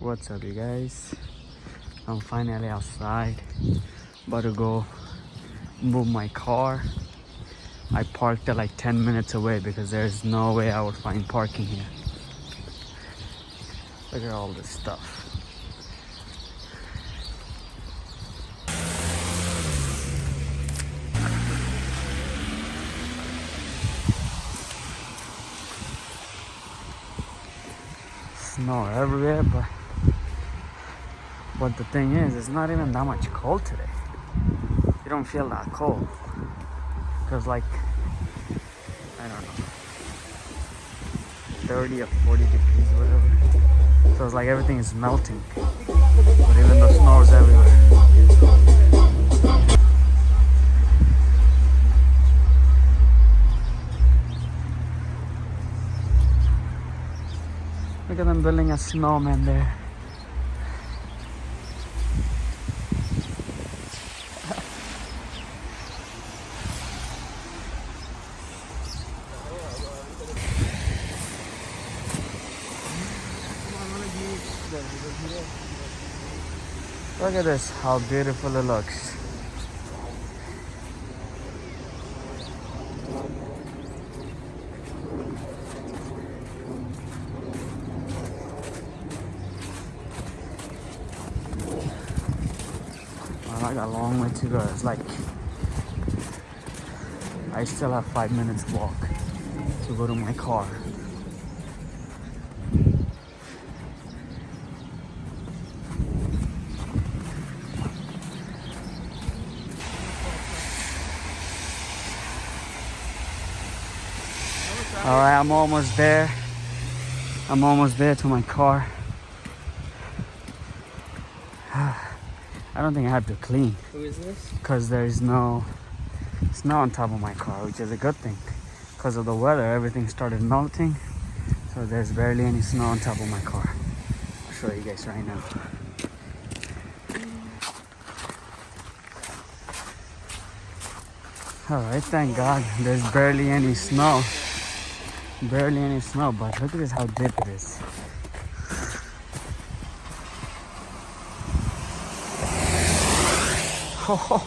What's up, you guys? I'm finally outside, about to go move my car. I parked it like 10 minutes away because there's no way I would find parking here. Look at all this stuff. Snow everywhere, but the thing is, it's not even that much cold today. You don't feel that cold because, like, I don't know, 30 or 40 degrees, whatever. So it's like everything is melting, but even though snow is everywhere. Look at them building a snowman there. Look at this, how beautiful it looks. Well, I got a long way to go. It's like I still have 5 minutes walk to go to my car. All right, I'm almost there. I'm almost there to my car. I don't think I have to clean. Who is this? Because there's no snow on top of my car, which is a good thing. Because of the weather, everything started melting. So there's barely any snow on top of my car. I'll show you guys right now. All right, thank God. There's barely any snow. Barely any snow, but look at this, how deep it is. Oh.